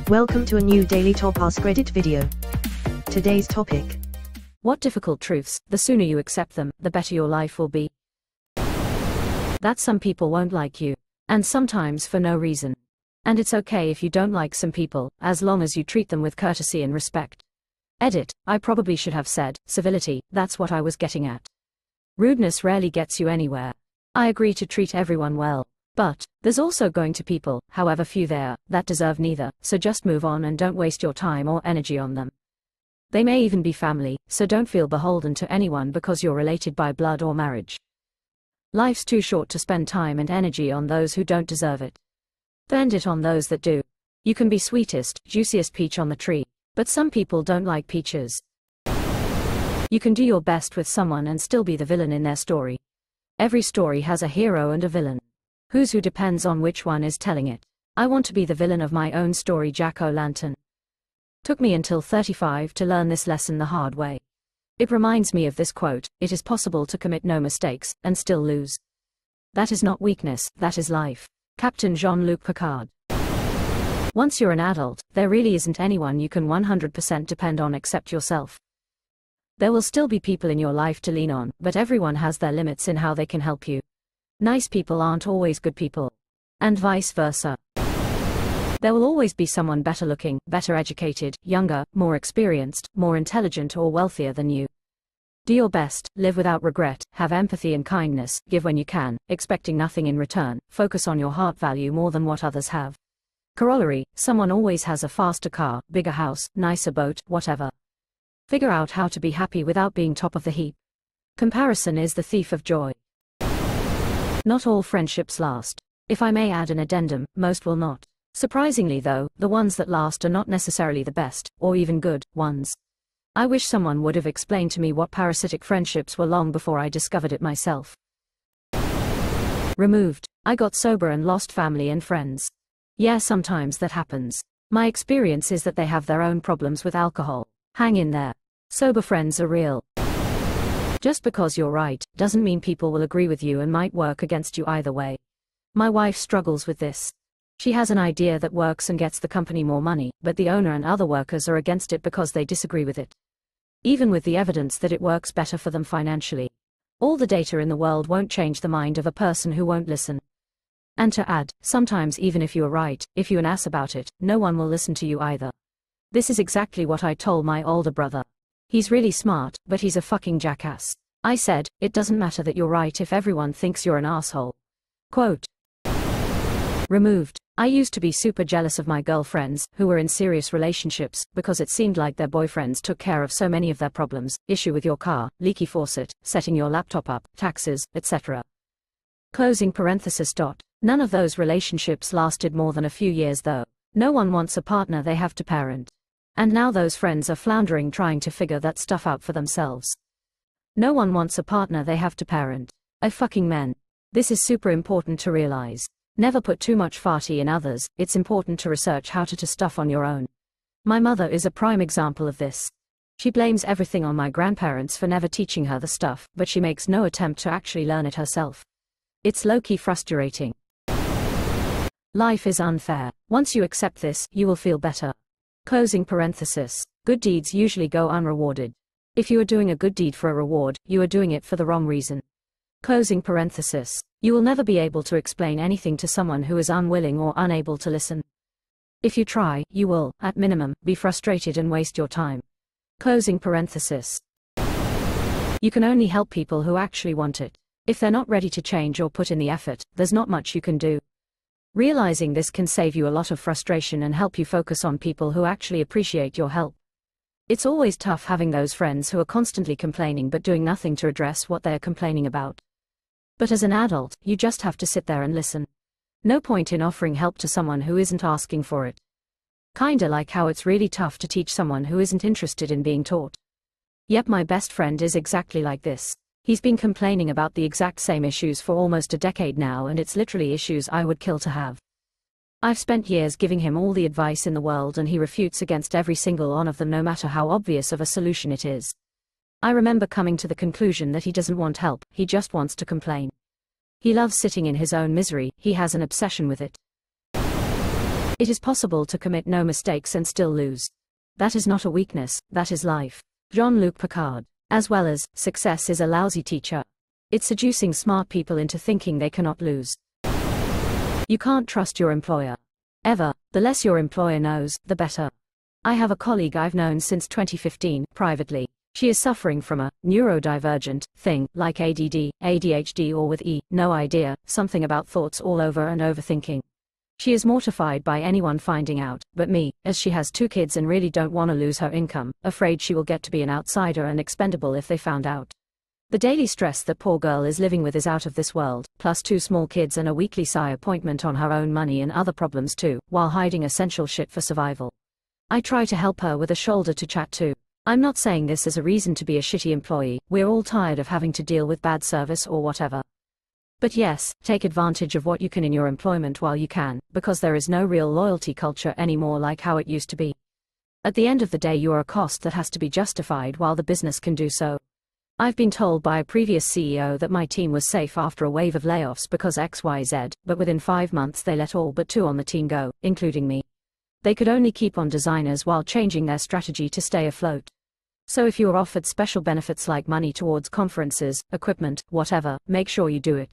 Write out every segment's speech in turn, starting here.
Welcome to a new Daily Top AskReddit video. Today's topic. What difficult truths, the sooner you accept them, the better your life will be. That some people won't like you. And sometimes for no reason. And it's okay if you don't like some people, as long as you treat them with courtesy and respect. Edit, I probably should have said, civility, that's what I was getting at. Rudeness rarely gets you anywhere. I agree to treat everyone well. But there's also going to people, however few they are, that deserve neither, so just move on and don't waste your time or energy on them. They may even be family, so don't feel beholden to anyone because you're related by blood or marriage. Life's too short to spend time and energy on those who don't deserve it. Spend it on those that do. You can be sweetest, juiciest peach on the tree, but some people don't like peaches. You can do your best with someone and still be the villain in their story. Every story has a hero and a villain. Who's who depends on which one is telling it. I want to be the villain of my own story, Jack-o'-lantern. Took me until 35 to learn this lesson the hard way. It reminds me of this quote: it is possible to commit no mistakes, and still lose. That is not weakness, that is life. Captain Jean-Luc Picard. Once you're an adult, there really isn't anyone you can 100% depend on except yourself. There will still be people in your life to lean on, but everyone has their limits in how they can help you. Nice people aren't always good people. And vice versa. There will always be someone better looking, better educated, younger, more experienced, more intelligent or wealthier than you. Do your best, live without regret, have empathy and kindness, give when you can, expecting nothing in return, focus on your heart value more than what others have. Corollary, someone always has a faster car, bigger house, nicer boat, whatever. Figure out how to be happy without being top of the heap. Comparison is the thief of joy. Not all friendships last. If I may add an addendum, most will not. Surprisingly though, the ones that last are not necessarily the best, or even good, ones. I wish someone would have explained to me what parasitic friendships were long before I discovered it myself. Removed. I got sober and lost family and friends. Yeah, sometimes that happens. My experience is that they have their own problems with alcohol. Hang in there. Sober friends are real. Just because you're right, doesn't mean people will agree with you and might work against you either way. My wife struggles with this. She has an idea that works and gets the company more money, but the owner and other workers are against it because they disagree with it. Even with the evidence that it works better for them financially. All the data in the world won't change the mind of a person who won't listen. And to add, sometimes even if you are right, if you're an ass about it, no one will listen to you either. This is exactly what I told my older brother. He's really smart, but he's a fucking jackass. I said, it doesn't matter that you're right if everyone thinks you're an asshole. Quote. Removed. I used to be super jealous of my girlfriends, who were in serious relationships, because it seemed like their boyfriends took care of so many of their problems, issue with your car, leaky faucet, setting your laptop up, taxes, etc. Closing parenthesis. None of those relationships lasted more than a few years though. No one wants a partner they have to parent. And now those friends are floundering trying to figure that stuff out for themselves. No one wants a partner they have to parent. I fucking men. This is super important to realize. Never put too much farty in others, it's important to research how to stuff on your own. My mother is a prime example of this. She blames everything on my grandparents for never teaching her the stuff, but she makes no attempt to actually learn it herself. It's low-key frustrating. Life is unfair. Once you accept this, you will feel better. Closing parenthesis. Good deeds usually go unrewarded. If you are doing a good deed for a reward, you are doing it for the wrong reason. Closing parenthesis. You will never be able to explain anything to someone who is unwilling or unable to listen. If you try, you will, at minimum, be frustrated and waste your time. Closing parenthesis. You can only help people who actually want it. If they're not ready to change or put in the effort, there's not much you can do. Realizing this can save you a lot of frustration and help you focus on people who actually appreciate your help. It's always tough having those friends who are constantly complaining but doing nothing to address what they're complaining about. But as an adult, you just have to sit there and listen. No point in offering help to someone who isn't asking for it. Kinda like how it's really tough to teach someone who isn't interested in being taught. Yep, my best friend is exactly like this. He's been complaining about the exact same issues for almost a decade now, and it's literally issues I would kill to have. I've spent years giving him all the advice in the world and he refutes against every single one of them no matter how obvious of a solution it is. I remember coming to the conclusion that he doesn't want help, he just wants to complain. He loves sitting in his own misery, he has an obsession with it. It is possible to commit no mistakes and still lose. That is not a weakness, that is life. Jean-Luc Picard. As well as, success is a lousy teacher. It's seducing smart people into thinking they cannot lose. You can't trust your employer. Ever. The less your employer knows, the better. I have a colleague I've known since 2015, privately. She is suffering from a neurodivergent thing, like ADD, ADHD, or with no idea, something about thoughts all over and overthinking. She is mortified by anyone finding out, but me, as she has 2 kids and really don't want to lose her income, afraid she will get to be an outsider and expendable if they found out. The daily stress that poor girl is living with is out of this world, plus 2 small kids and a weekly PSI appointment on her own money and other problems too, while hiding essential shit for survival. I try to help her with a shoulder to chat to. I'm not saying this as a reason to be a shitty employee, we're all tired of having to deal with bad service or whatever. But yes, take advantage of what you can in your employment while you can, because there is no real loyalty culture anymore like how it used to be. At the end of the day, you are a cost that has to be justified while the business can do so. I've been told by a previous CEO that my team was safe after a wave of layoffs because XYZ, but within 5 months they let all but 2 on the team go, including me. They could only keep on designers while changing their strategy to stay afloat. So if you are offered special benefits like money towards conferences, equipment, whatever, make sure you do it.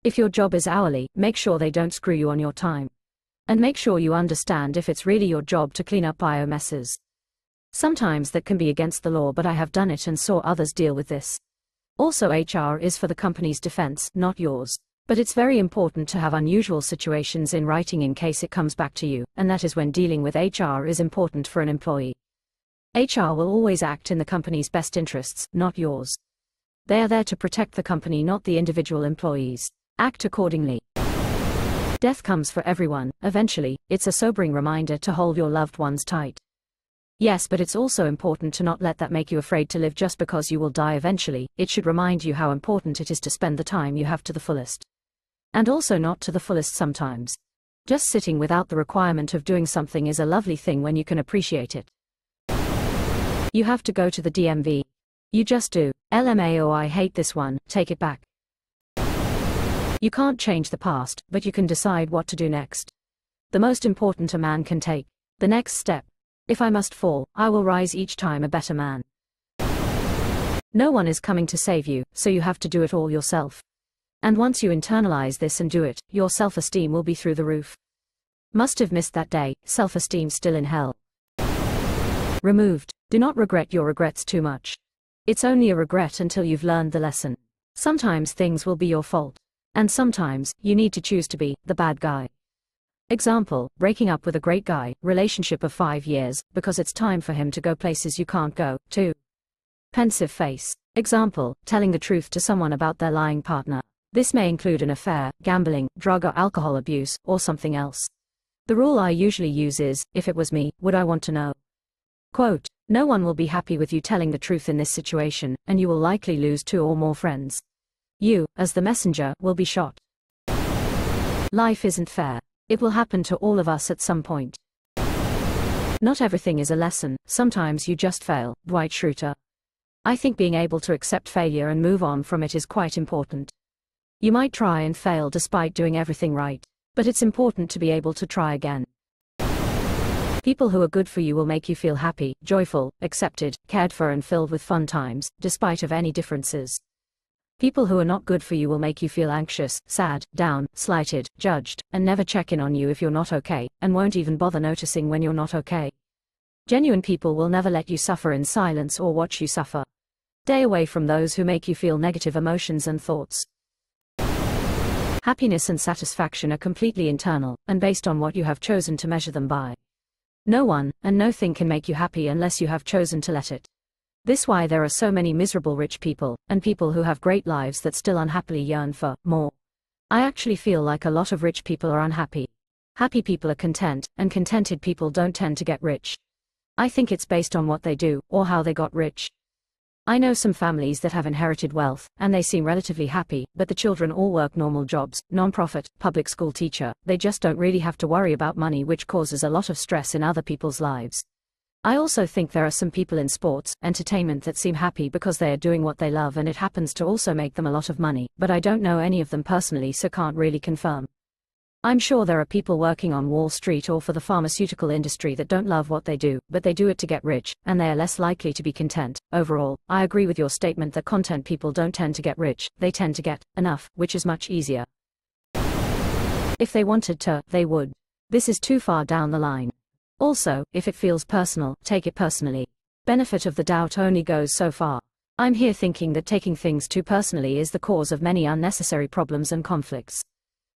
If your job is hourly, make sure they don't screw you on your time. And make sure you understand if it's really your job to clean up bio messes. Sometimes that can be against the law, but I have done it and saw others deal with this. Also, HR is for the company's defense, not yours. But it's very important to have unusual situations in writing in case it comes back to you, and that is when dealing with HR is important for an employee. HR will always act in the company's best interests, not yours. They are there to protect the company, not the individual employees. Act accordingly. Death comes for everyone, eventually. It's a sobering reminder to hold your loved ones tight. Yes, but it's also important to not let that make you afraid to live just because you will die eventually. It should remind you how important it is to spend the time you have to the fullest. And also not to the fullest sometimes. Just sitting without the requirement of doing something is a lovely thing when you can appreciate it. You have to go to the DMV. You just do. LMAO, I hate this one, take it back. You can't change the past, but you can decide what to do next. The most important a man can take. The next step. If I must fall, I will rise each time a better man. No one is coming to save you, so you have to do it all yourself. And once you internalize this and do it, your self-esteem will be through the roof. Must have missed that day, self-esteem still in hell. Removed. Do not regret your regrets too much. It's only a regret until you've learned the lesson. Sometimes things will be your fault. And sometimes, you need to choose to be the bad guy. Example, breaking up with a great guy, relationship of 5 years, because it's time for him to go places you can't go, to. Pensive face. Example, telling the truth to someone about their lying partner. This may include an affair, gambling, drug or alcohol abuse, or something else. The rule I usually use is, if it was me, would I want to know? Quote, no one will be happy with you telling the truth in this situation, and you will likely lose 2 or more friends. You, as the messenger, will be shot. Life isn't fair. It will happen to all of us at some point. Not everything is a lesson, sometimes you just fail, Dwight Schrute. I think being able to accept failure and move on from it is quite important. You might try and fail despite doing everything right, but it's important to be able to try again. People who are good for you will make you feel happy, joyful, accepted, cared for and filled with fun times, despite of any differences. People who are not good for you will make you feel anxious, sad, down, slighted, judged, and never check in on you if you're not okay, and won't even bother noticing when you're not okay. Genuine people will never let you suffer in silence or watch you suffer. Stay away from those who make you feel negative emotions and thoughts. Happiness and satisfaction are completely internal, and based on what you have chosen to measure them by. No one, and no thing can make you happy unless you have chosen to let it. This why there are so many miserable rich people, and people who have great lives that still unhappily yearn for more. I actually feel like a lot of rich people are unhappy. Happy people are content, and contented people don't tend to get rich. I think it's based on what they do, or how they got rich. I know some families that have inherited wealth, and they seem relatively happy, but the children all work normal jobs, non-profit, public school teacher, they just don't really have to worry about money, which causes a lot of stress in other people's lives. I also think there are some people in sports, entertainment that seem happy because they are doing what they love and it happens to also make them a lot of money, but I don't know any of them personally so can't really confirm. I'm sure there are people working on Wall Street or for the pharmaceutical industry that don't love what they do, but they do it to get rich, and they are less likely to be content. Overall, I agree with your statement that content people don't tend to get rich, they tend to get enough, which is much easier. If they wanted to, they would. This is too far down the line. Also, if it feels personal, take it personally. Benefit of the doubt only goes so far. I'm here thinking that taking things too personally is the cause of many unnecessary problems and conflicts.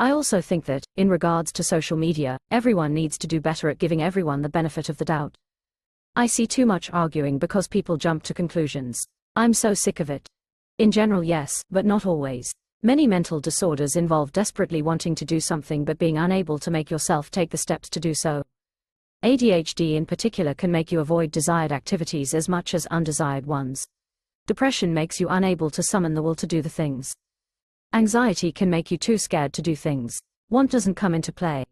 I also think that, in regards to social media, everyone needs to do better at giving everyone the benefit of the doubt. I see too much arguing because people jump to conclusions. I'm so sick of it. In general, yes, but not always. Many mental disorders involve desperately wanting to do something but being unable to make yourself take the steps to do so. ADHD in particular can make you avoid desired activities as much as undesired ones. Depression makes you unable to summon the will to do the things. Anxiety can make you too scared to do things. Want doesn't come into play.